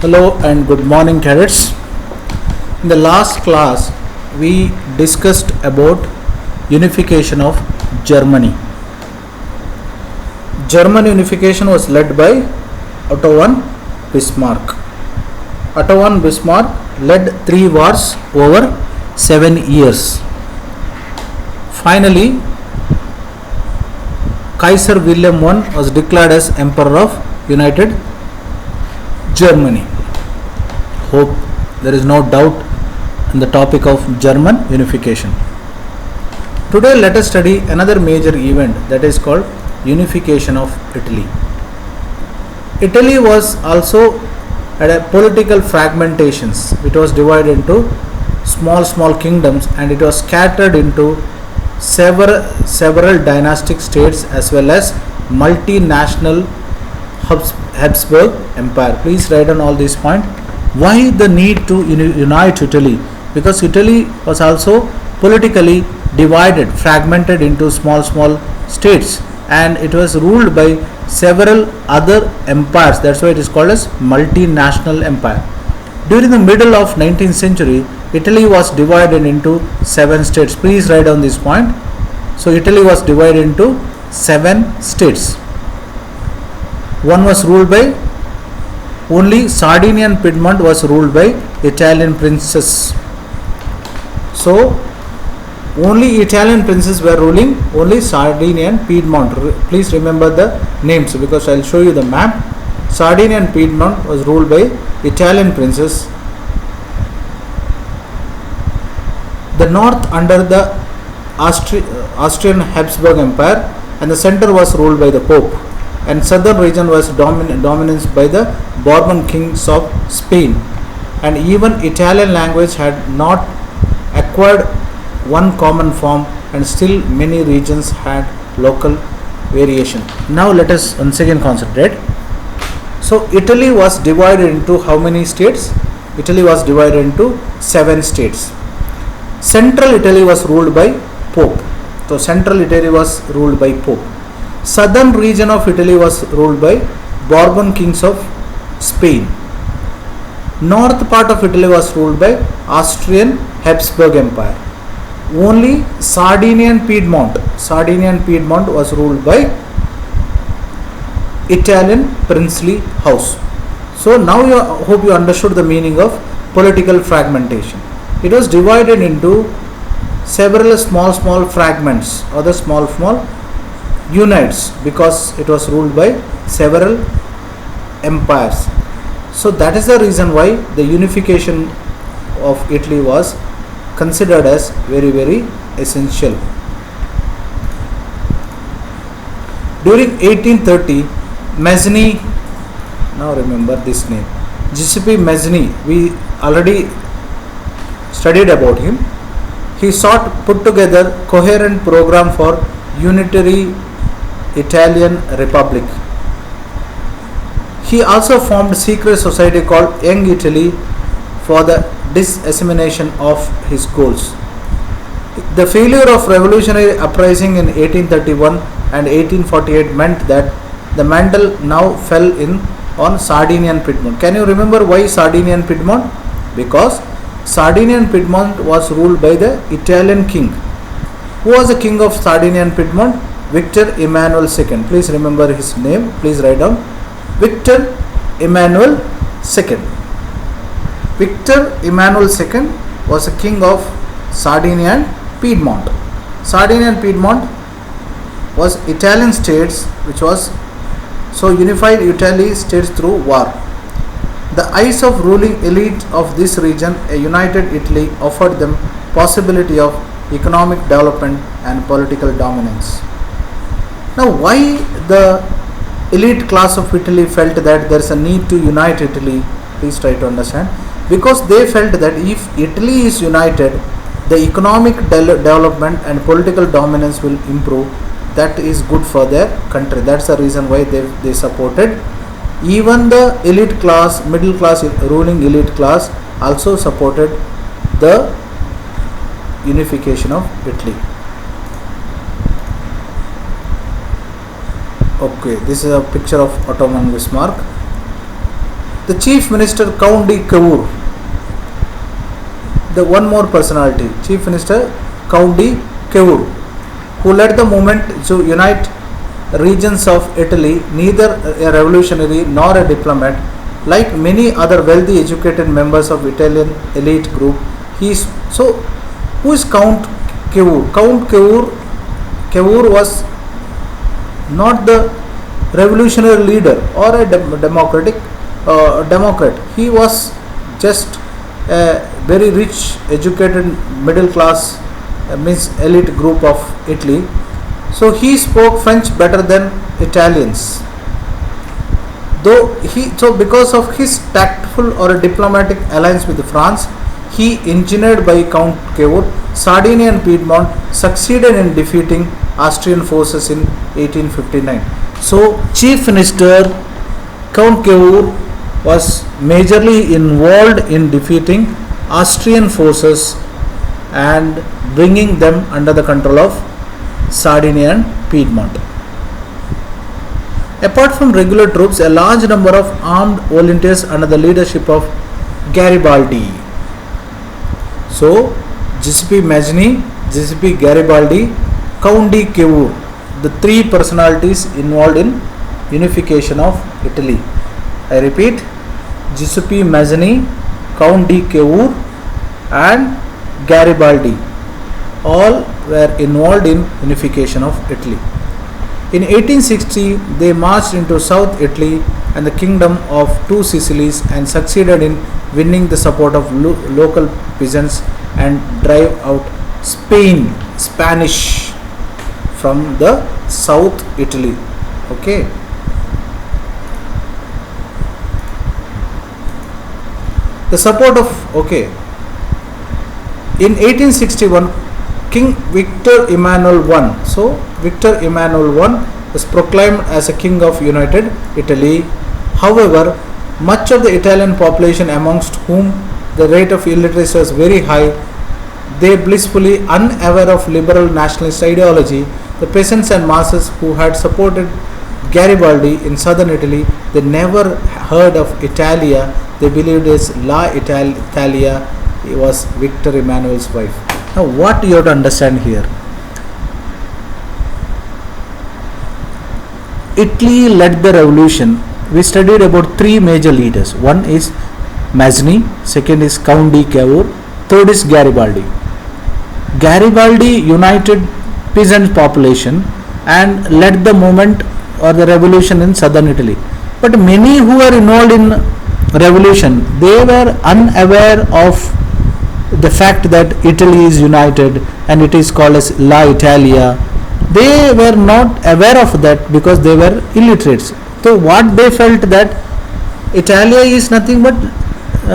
Hello and good morning, cadets. In the last class, we discussed about unification of Germany. German unification was led by Otto von Bismarck. Otto von Bismarck led 3 wars over 7 years. Finally, Kaiser Wilhelm I was declared as Emperor of United Germany. Hope there is no doubt in the topic of German unification. Today let us study another major event, that is called unification of Italy. Italy was also had a political fragmentations. It was divided into small kingdoms and it was scattered into several dynastic states as well as multinational Habsburg Empire. Please write down all these points. Why the need to unite Italy? Because Italy was also politically divided, fragmented into small states, and it was ruled by several other empires. That's why it is called as multinational empire. During the middle of 19th century, Italy was divided into 7 states. Please write down this point. So Italy was divided into 7 states. One was ruled by only Sardinia and Piedmont was ruled by Italian princes. So only Italian princes were ruling only Sardinia and Piedmont. Please remember the names because I will show you the map. Sardinia and Piedmont was ruled by Italian princes. The north under the Austrian Habsburg Empire, and the center was ruled by the Pope, and southern region was dominance by the Bourbon kings of Spain, and even Italian language had not acquired one common form, and still many regions had local variation. Now let us once again concentrate. So Italy was divided into how many states? Italy was divided into 7 states. Central Italy was ruled by Pope. So central Italy was ruled by Pope. Southern region of Italy was ruled by Bourbon kings of Spain. North part of Italy was ruled by Austrian Habsburg Empire. Only Sardinia and Piedmont was ruled by Italian princely house. So now hope you understood the meaning of political fragmentation. It was divided into several small fragments or the small unites because it was ruled by several empires. So that is the reason why the unification of Italy was considered as very essential. During 1830, Mazzini, now remember this name, Giuseppe Mazzini, we already studied about him. He put together coherent program for unitary Italian Republic. He also formed secret society called Young Italy for the dissemination of his goals. The failure of revolutionary uprising in 1831 and 1848 meant that the mantle now fell on Sardinia and Piedmont. Can you remember why Sardinia and Piedmont? Because Sardinia and Piedmont was ruled by the Italian king. Who was the king of Sardinia and Piedmont? Victor Emmanuel II. Please remember his name. Please write down. Victor Emmanuel II. Victor Emmanuel II was a king of Sardinia and Piedmont. Sardinia and Piedmont was Italian states which was unified Italy states through war. The eyes of ruling elite of this region, a united Italy, offered them possibility of economic development and political dominance. Now why the elite class of Italy felt that there is a need to unite Italy? Please try to understand. Because they felt that if Italy is united, the economic development and political dominance will improve. That is good for their country. That's the reason why they supported. Even the elite class, middle class, ruling elite class also supported the unification of Italy. Okay, this is a picture of Otto von Bismarck. The Chief Minister Count de Cavour, the one more personality, Chief Minister Count de Cavour, who led the movement to unite regions of Italy, neither a revolutionary nor a diplomat. Like many other wealthy educated members of Italian elite group, he is so. Who is Count Cavour? Cavour was not the revolutionary leader or a democrat. He was just a very rich, educated, middle class, means elite group of Italy. So he spoke French better than Italians. So because of his tactful or a diplomatic alliance with France, he, engineered by Count Cavour, Sardinia and Piedmont succeeded in defeating Austrian forces in 1859. So Chief Minister Count Cavour was majorly involved in defeating Austrian forces and bringing them under the control of Sardinia and Piedmont. Apart from regular troops, a large number of armed volunteers under the leadership of Garibaldi. So, Giuseppe Mazzini, Giuseppe Garibaldi, Count de Cavour, the three personalities involved in unification of Italy. I repeat, Giuseppe Mazzini, Count de Cavour and Garibaldi, all were involved in unification of Italy. In 1860, they marched into South Italy and the kingdom of Two Sicilies and succeeded in winning the support of local peasants and drive out Spanish from the South Italy. Okay. The support of in 1861, King Victor Emmanuel I. So Victor Emmanuel I was proclaimed as a king of United Italy. However, much of the Italian population, amongst whom the rate of illiteracy was very high, they blissfully unaware of liberal nationalist ideology. The peasants and masses who had supported Garibaldi in southern Italy, they never heard of Italia. They believed his La Italia was Victor Emmanuel's wife. Now what you have to understand here, Italy led the revolution. We studied about three major leaders. One is Mazzini, second is Count de Cavour, third is Garibaldi. Garibaldi united peasant population and led the movement or the revolution in southern Italy. But many who were involved in revolution, they were unaware of the fact that Italy is united and it is called as La Italia. They were not aware of that because they were illiterates. So what they felt that Italia is nothing but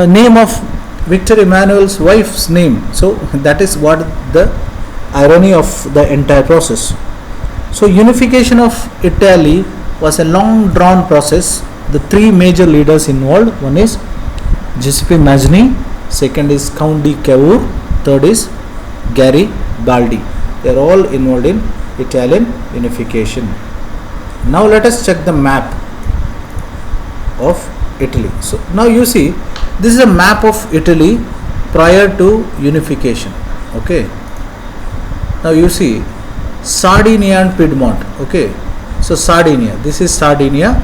name of Victor Emmanuel's wife's name. So that is what the irony of the entire process. So unification of Italy was a long drawn process. The three major leaders involved, one is Giuseppe Mazzini, second is Count de Cavour, third is Garibaldi. They are all involved in Italian unification. Now let us check the map of Italy. So now you see, this is a map of Italy prior to unification. Okay. Now you see Sardinia and Piedmont. Okay. So Sardinia, this is Sardinia.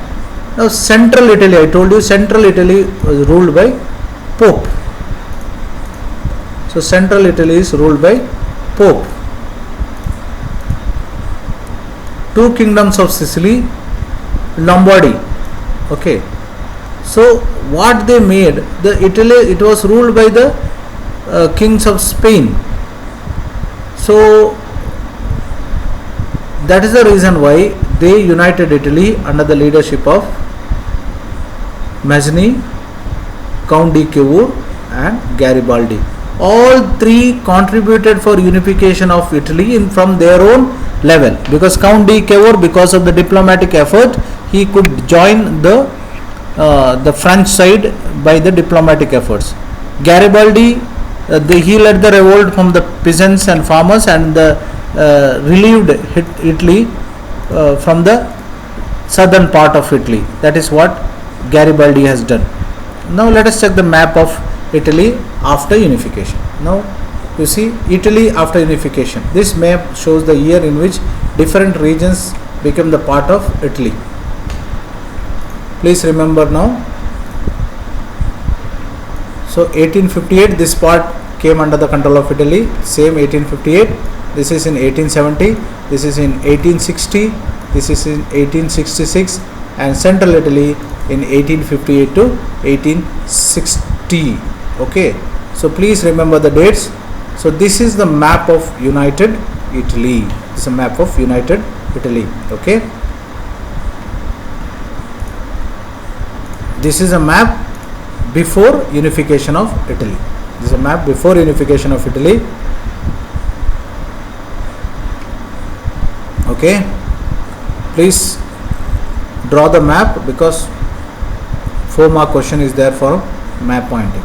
Now central Italy, I told you central Italy was ruled by Pope. So central Italy is ruled by Pope. Two kingdoms of Sicily, Lombardy. Okay. So what they made, the Italy, it was ruled by the kings of Spain. So that is the reason why they united Italy under the leadership of Mazzini, Count de Cavour and Garibaldi. All three contributed for unification of Italy from their own level, because Count de Cavour, because of the diplomatic effort, he could join the French side by the diplomatic efforts. Garibaldi, he led the revolt from the peasants and farmers and relieved Italy from the southern part of Italy. That is what Garibaldi has done. Now let us check the map of Italy after unification. Now you see Italy after unification. This map shows the year in which different regions became the part of Italy. Please remember now. So 1858, this part came under the control of Italy. Same 1858. This is in 1870. This is in 1860. This is in 1866, and Central Italy in 1858 to 1860. Okay. So please remember the dates. So this is the map of United Italy. This is a map of United Italy. Okay. This is a map before unification of Italy. This is a map before unification of Italy. Okay. Please draw the map, because 4-mark question is there for map pointing.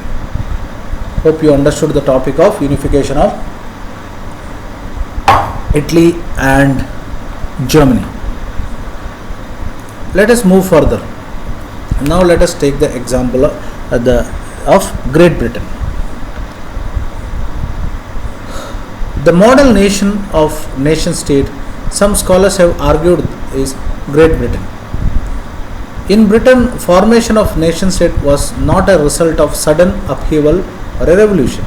Hope you understood the topic of unification of Italy and Germany. Let us move further. Now let us take the example of Great Britain. The model nation state, some scholars have argued, is Great Britain. In Britain, formation of nation state was not a result of sudden upheaval or a revolution.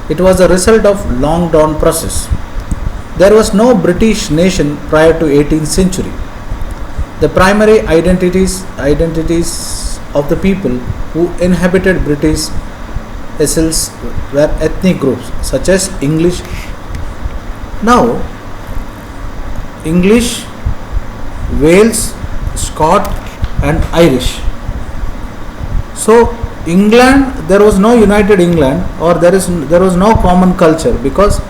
It was a result of long drawn process. There was no British nation prior to 18th century. The primary identities of the people who inhabited British Isles were ethnic groups such as English. Now, English, Wales, Scot and Irish. So England, there was no united England, or there was no common culture, because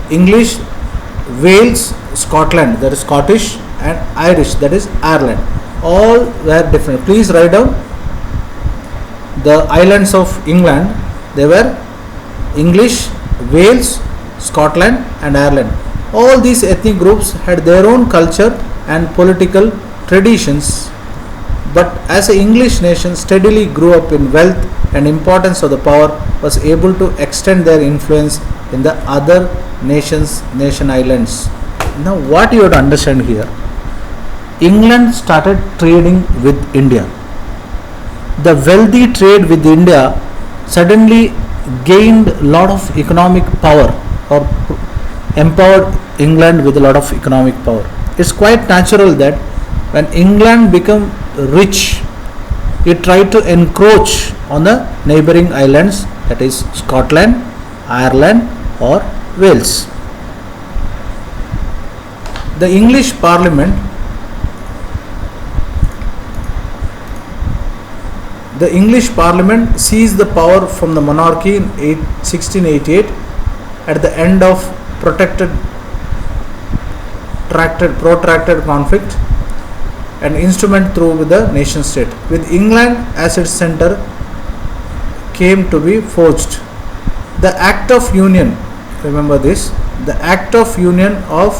English, Wales, Scotland, that is Scottish, and Irish, that is Ireland, all were different. Please write down the islands of England. They were English, Wales, Scotland and Ireland. All these ethnic groups had their own culture and political traditions, but as an English nation steadily grew up in wealth and importance of the power, was able to extend their influence in the other nation islands. Now what you have to understand here, England started trading with India. The wealthy trade with India suddenly gained a lot of economic power, or empowered England with a lot of economic power. It's quite natural that when England became rich, it tried to encroach on the neighboring islands, that is Scotland, Ireland or Wales. The English Parliament seized the power from the monarchy in 1688 at the end of protracted conflict, an instrument through the nation state, with England as its center, came to be forged. The Act of Union, remember this, the Act of Union of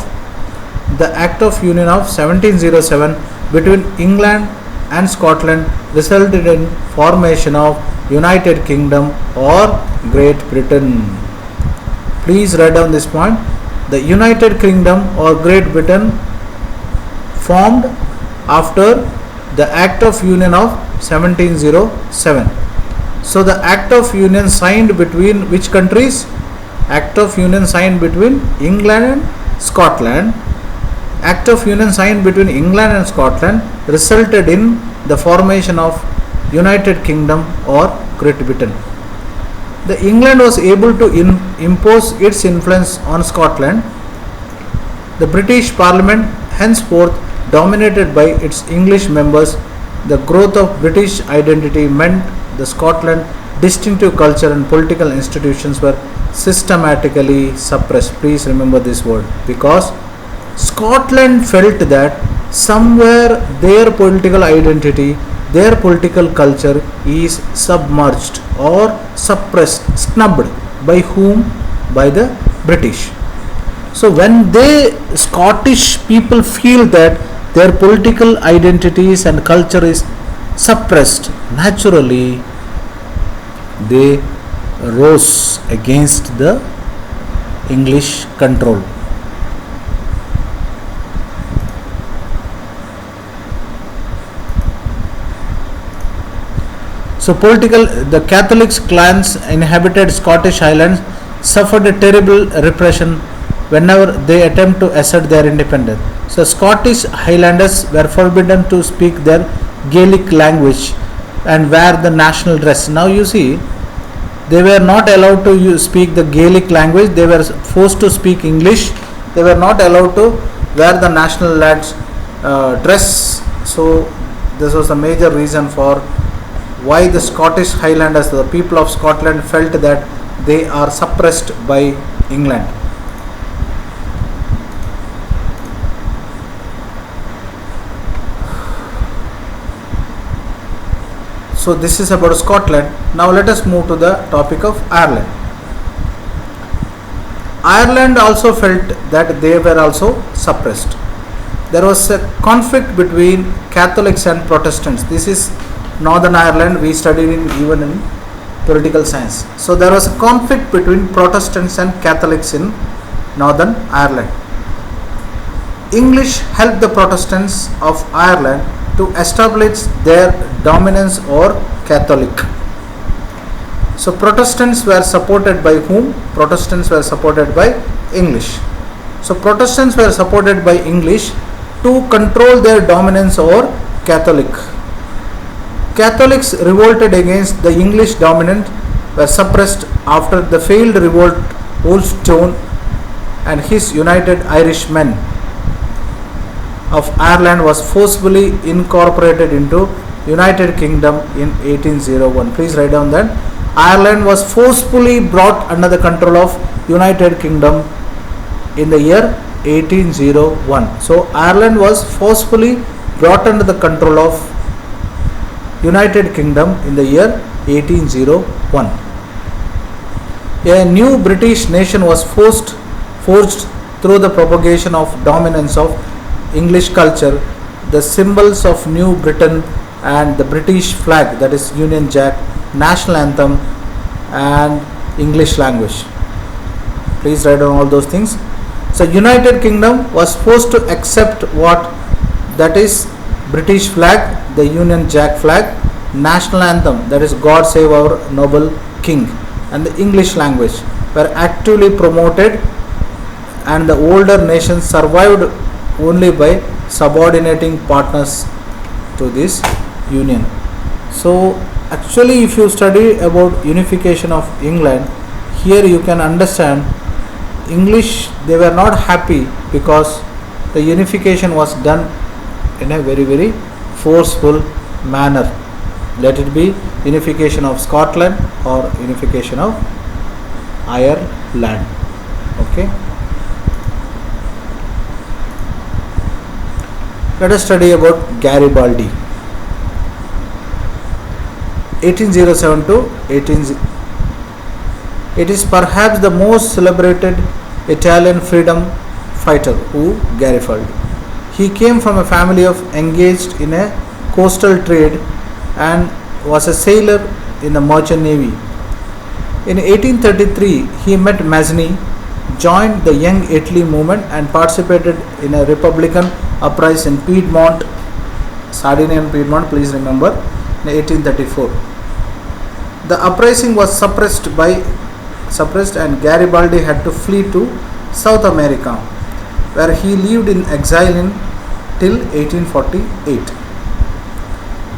1707 between England and Scotland resulted in formation of United Kingdom or Great Britain. Please write down this point. The United Kingdom or Great Britain formed after the Act of Union of 1707. So the Act of Union signed between which countries? Act of Union signed between England and Scotland. Act of Union signed between England and Scotland resulted in the formation of United Kingdom or Great Britain. The England was able to impose its influence on Scotland. The British Parliament henceforth dominated by its English members. The growth of British identity meant the Scotland distinctive culture and political institutions were systematically suppressed. Please remember this word, because Scotland felt that somewhere their political identity, their political culture is submerged or suppressed, snubbed. By whom? By the British. So when Scottish people feel that their political identities and culture is suppressed, naturally they rose against the English control. So the Catholics clans inhabited Scottish Highlands suffered a terrible repression whenever they attempt to assert their independence. So Scottish Highlanders were forbidden to speak their Gaelic language and wear the national dress. Now you see, they were not allowed to speak the Gaelic language. They were forced to speak English. They were not allowed to wear the national dress. So this was the major reason for why the Scottish Highlanders, the people of Scotland, felt that they are suppressed by England. So this is about Scotland. Now let us move to the topic of Ireland. Ireland also felt that they were also suppressed. There was a conflict between Catholics and Protestants. This is Northern Ireland, we studied even in political science. So there was a conflict between Protestants and Catholics in Northern Ireland. English helped the Protestants of Ireland to establish their dominance over Catholic. So Protestants were supported by whom? Protestants were supported by English. So Protestants were supported by English to control their dominance over Catholic. Catholics revolted against the English dominant were suppressed after the failed revolt. Wolfstone and his United Irishmen of Ireland was forcibly incorporated into United Kingdom in 1801. Please write down that Ireland was forcefully brought under the control of United Kingdom in the year 1801. So Ireland was forcefully brought under the control of United Kingdom in the year 1801. A new British nation was forged through the propagation of dominance of English culture, the symbols of New Britain and the British flag, that is Union Jack, national anthem and English language. Please write down all those things. So United Kingdom was forced to accept what? That is British flag, the Union Jack flag, national anthem, that is God Save Our Noble King, and the English language were actively promoted, and the older nations survived only by subordinating partners to this union. So actually, if you study about unification of England, here you can understand English, they were not happy because the unification was done in a very forceful manner. Let it be unification of Scotland or unification of Ireland. Okay. Let us study about Garibaldi. 1807 to 18. It is perhaps the most celebrated Italian freedom fighter who Garibaldi. He came from a family of engaged in a coastal trade and was a sailor in the merchant navy. In 1833, he met Mazzini, joined the Young Italy movement and participated in a Republican uprising in Piedmont, Sardinian Piedmont, please remember, in 1834. The uprising was suppressed and Garibaldi had to flee to South America, where he lived in exile till 1848.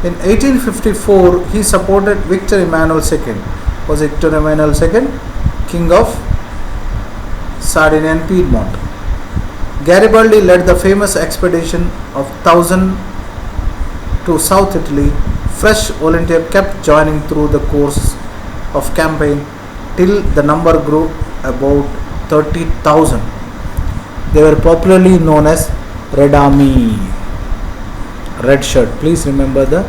In 1854, he supported Victor Emmanuel II. Was Victor Emmanuel II king of Sardinian Piedmont? Garibaldi led the famous expedition of 1000 to South Italy. Fresh volunteers kept joining through the course of campaign till the number grew about 30,000. They were popularly known as Red Army, Red Shirt. Please remember the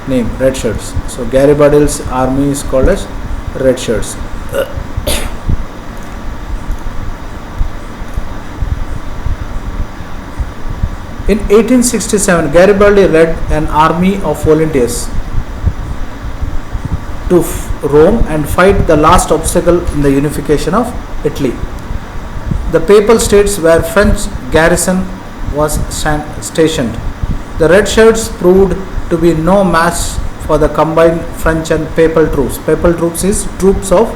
name, Red Shirts. So Garibaldi's army is called as Red Shirts. In 1867, Garibaldi led an army of volunteers to Rome and fight the last obstacle in the unification of Italy. The Papal States where French garrison was stationed. The red shirts proved to be no match for the combined French and Papal troops. Papal troops is troops of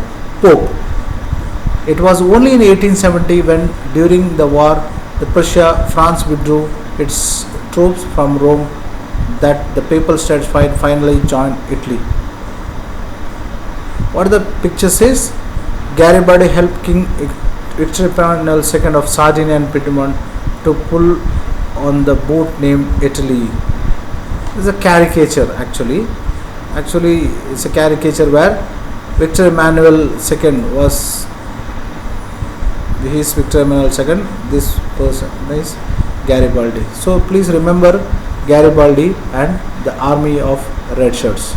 Pope. It was only in 1870 when during the war France withdrew its troops from Rome that the Papal States finally joined Italy. What the picture says? Garibaldi helped King Victor Emmanuel II of Sardinia and Piedmont to pull on the boat named Italy. It's a caricature actually. Actually, it's a caricature where Victor Emmanuel II was. He is Victor Emmanuel II. This person is Garibaldi. So please remember Garibaldi and the army of red shirts.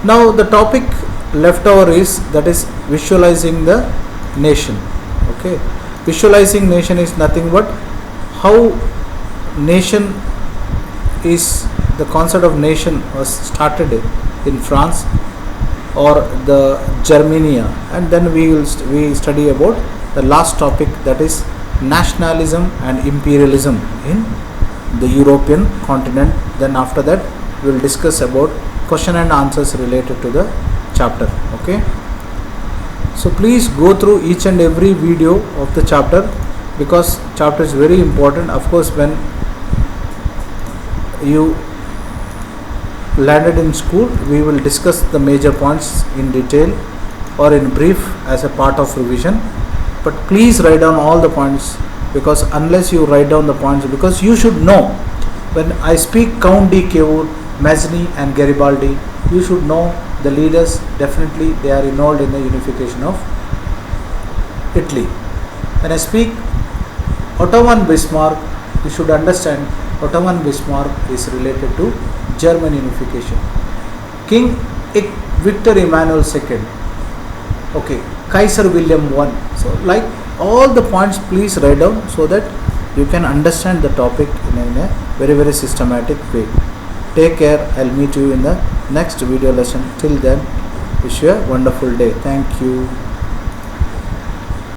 Now the topic left over is that is visualizing the nation. Okay, visualizing nation is nothing but how nation is. The concept of nation was started in France or the Germania, and then we study about the last topic, that is nationalism and imperialism in the European continent. Then after that we will discuss about question and answers related to the chapter. Okay, so please go through each and every video of the chapter because chapter is very important. Of course, when you landed in school, we will discuss the major points in detail or in brief as a part of revision, but please write down all the points, because unless you write down the points, because you should know when I speak Count de Cavour, Mazzini and Garibaldi, you should know the leaders. Definitely they are involved in the unification of Italy. When I speak Ottoman Bismarck, you should understand Ottoman Bismarck is related to German unification. King Victor Emmanuel II. Okay, Kaiser William I. So like all the points please write down so that you can understand the topic in a very, very systematic way. Take care. I'll meet you in the next video lesson. Till then, wish you a wonderful day. Thank you.